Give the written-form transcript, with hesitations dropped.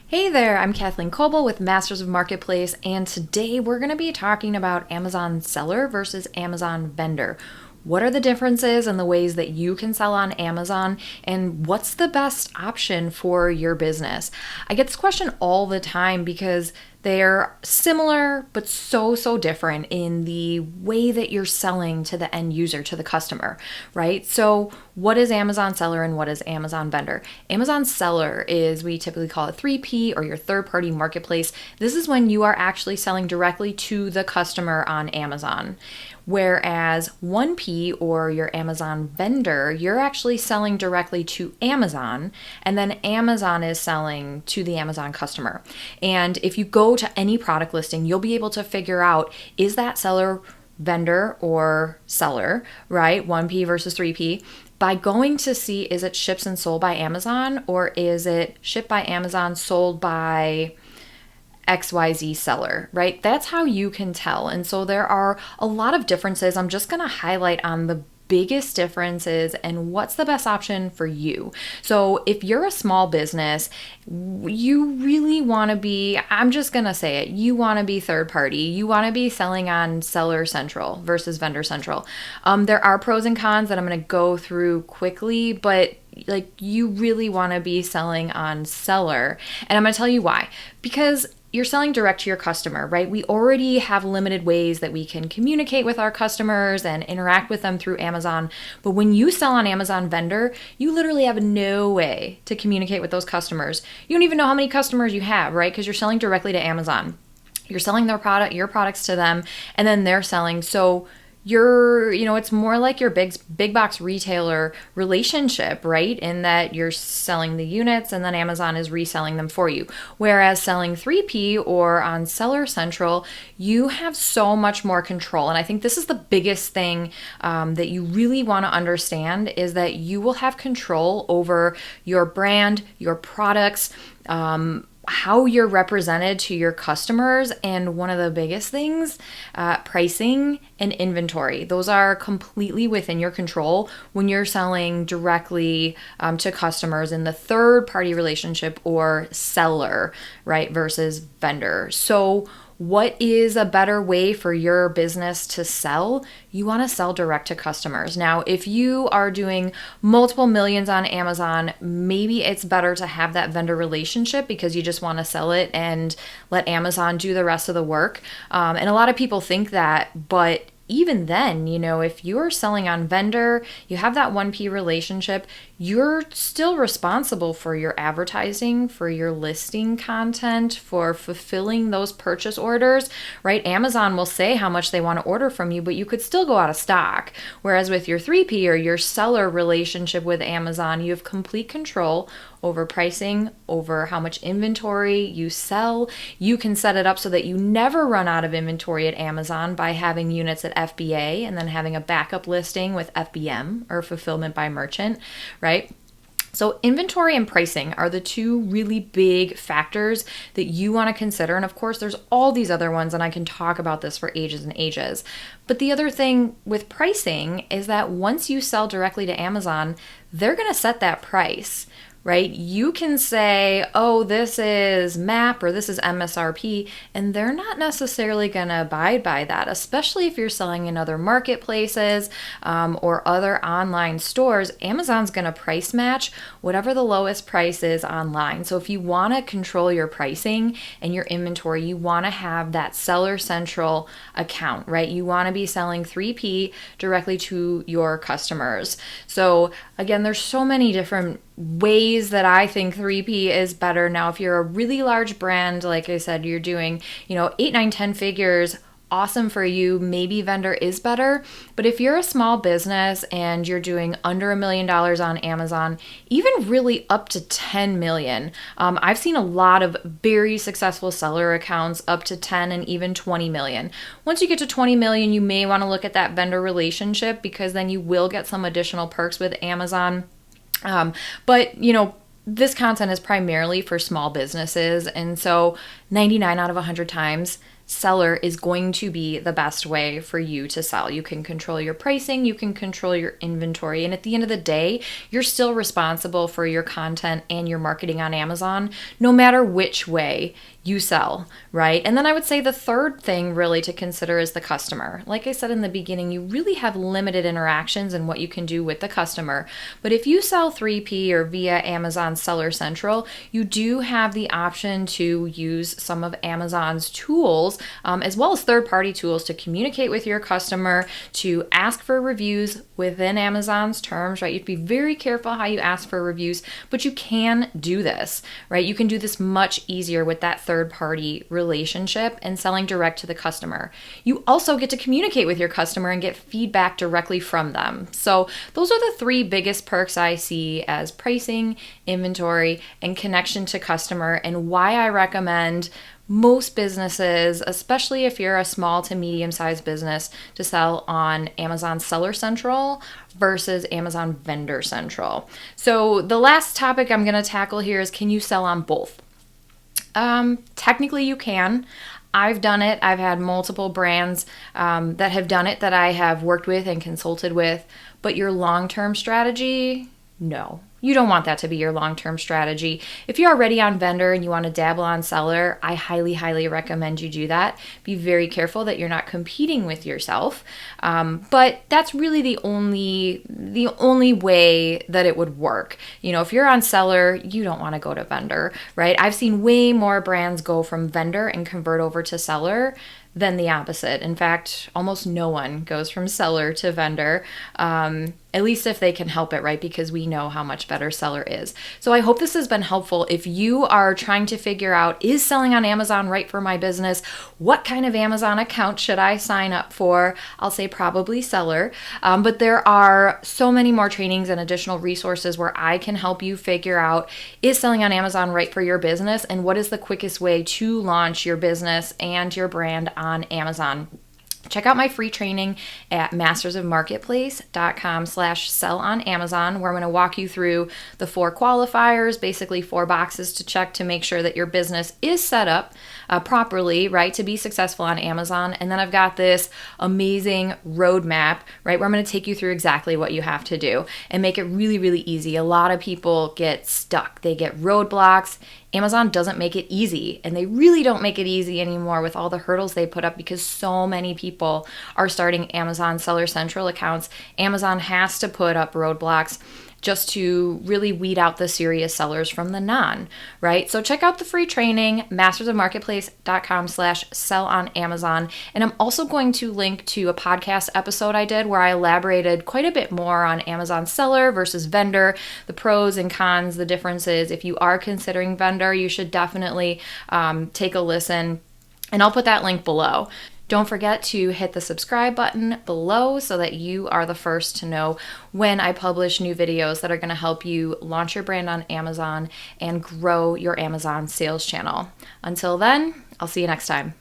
Hey there, I'm Kathleen Coble with Masters of Marketplace, and today we're going to be talking about Amazon seller versus Amazon vendor. What are the differences and the ways that you can sell on Amazon, and what's the best option for your business? I get this question all the time because they're similar but so different in the way that you're selling to the end user, to the customer, right? So what is Amazon seller and what is Amazon vendor? Amazon seller is, we typically call it 3P or your third party marketplace. This is when you are actually selling directly to the customer on Amazon. Whereas 1P or your Amazon vendor, you're actually selling directly to Amazon, and then Amazon is selling to the Amazon customer. And if you go to any product listing, you'll be able to figure out, is that seller vendor or seller, right? 1P versus 3P. By going to see, is it ships and sold by Amazon, or is it shipped by Amazon, sold by XYZ seller, right? That's how you can tell. And so there are a lot of differences. I'm just going to highlight on the biggest differences and what's the best option for you. So if you're a small business, you really want to be, I'm just going to say it, you want to be third party. You want to be selling on Seller Central versus Vendor Central. There are pros and cons that I'm going to go through quickly, but you really want to be selling on seller. And I'm going to tell you why. Because you're selling direct to your customer, right? We already have limited ways that we can communicate with our customers and interact with them through Amazon. But when you sell on Amazon vendor, you literally have no way to communicate with those customers. You don't even know how many customers you have, right? Because you're selling directly to Amazon. You're selling your products to them, and then they're selling. So it's more like your big box retailer relationship, right? In that you're selling the units and then Amazon is reselling them for you. Whereas selling 3P or on Seller Central, you have so much more control. And I think this is the biggest thing that you really want to understand, is that you will have control over your brand, your products, how you're represented to your customers, and one of the biggest things, pricing and inventory. Those are completely within your control when you're selling directly to customers in the third party relationship or seller, right, versus vendor. So what is a better way for your business to sell? You want to sell direct to customers. Now, if you are doing multiple millions on Amazon, maybe it's better to have that vendor relationship because you just want to sell it and let Amazon do the rest of the work. And a lot of people think that, but even then, if you're selling on vendor, you have that 1P relationship, you're still responsible for your advertising, for your listing content, for fulfilling those purchase orders, right? Amazon will say how much they want to order from you, but you could still go out of stock. Whereas with your 3P or your seller relationship with Amazon, you have complete control over pricing, over how much inventory you sell. You can set it up so that you never run out of inventory at Amazon by having units at FBA and then having a backup listing with FBM, or fulfillment by merchant, right? So inventory and pricing are the two really big factors that you want to consider. And of course, there's all these other ones, and I can talk about this for ages and ages. But the other thing with pricing is that once you sell directly to Amazon, they're going to set that price, right? You can say, oh, this is MAP or this is MSRP, and they're not necessarily going to abide by that, especially if you're selling in other marketplaces or other online stores. Amazon's going to price match whatever the lowest price is online. So if you want to control your pricing and your inventory, you want to have that Seller Central account, right? You want to be selling 3P directly to your customers. So again, there's so many different ways that I think 3P is better. Now, if you're a really large brand, like I said, you're doing, 8, 9, 10 figures, awesome for you. Maybe vendor is better. But if you're a small business and you're doing under $1 million on Amazon, even really up to 10 million, I've seen a lot of very successful seller accounts up to 10 and even 20 million. Once you get to 20 million, you may want to look at that vendor relationship, because then you will get some additional perks with Amazon. But this content is primarily for small businesses. And so 99 out of 100 times, seller is going to be the best way for you to sell. You can control your pricing, you can control your inventory, and at the end of the day, you're still responsible for your content and your marketing on Amazon, no matter which way you sell, right? And then I would say the third thing really to consider is the customer. Like I said in the beginning, you really have limited interactions in what you can do with the customer. But if you sell 3P or via Amazon Seller Central, you do have the option to use some of Amazon's tools, as well as third-party tools to communicate with your customer, to ask for reviews within Amazon's terms, right? You'd be very careful how you ask for reviews, but you can do this, right? You can do this much easier with that third-party relationship and selling direct to the customer. You also get to communicate with your customer and get feedback directly from them. So those are the three biggest perks I see as pricing, inventory, and connection to customer, and why I recommend most businesses, especially if you're a small to medium-sized business, to sell on Amazon Seller Central versus Amazon Vendor Central. So the last topic I'm going to tackle here is, can you sell on both? Technically you can. I've done it. I've had multiple brands that have done it that I have worked with and consulted with, but your long-term strategy, no. You don't want that to be your long-term strategy. If you're already on vendor and you want to dabble on seller, I highly, highly recommend you do that. Be very careful that you're not competing with yourself. But that's really the only way that it would work. You know, if you're on seller, you don't want to go to vendor, right? I've seen way more brands go from vendor and convert over to seller than the opposite. In fact, almost no one goes from seller to vendor, at least if they can help it, right? Because we know how much better seller is. So I hope this has been helpful. If you are trying to figure out, is selling on Amazon right for my business? What kind of Amazon account should I sign up for? I'll say probably seller. But there are so many more trainings and additional resources where I can help you figure out, is selling on Amazon right for your business? And what is the quickest way to launch your business and your brand on Amazon? Check out my free training at mastersofmarketplace.com/sell on Amazon, where I'm going to walk you through the 4 qualifiers, basically 4 boxes to check to make sure that your business is set up properly, right, to be successful on Amazon. And then I've got this amazing roadmap, right, where I'm going to take you through exactly what you have to do and make it really, really easy. A lot of people get stuck. They get roadblocks. Amazon doesn't make it easy, and they really don't make it easy anymore with all the hurdles they put up, because so many people are starting Amazon Seller Central accounts. Amazon has to put up roadblocks just to really weed out the serious sellers from the non, right? So check out the free training, mastersofmarketplace.com/sell on Amazon. And I'm also going to link to a podcast episode I did where I elaborated quite a bit more on Amazon seller versus vendor, the pros and cons, the differences. If you are considering vendor, you should definitely take a listen, and I'll put that link below. Don't forget to hit the subscribe button below so that you are the first to know when I publish new videos that are going to help you launch your brand on Amazon and grow your Amazon sales channel. Until then, I'll see you next time.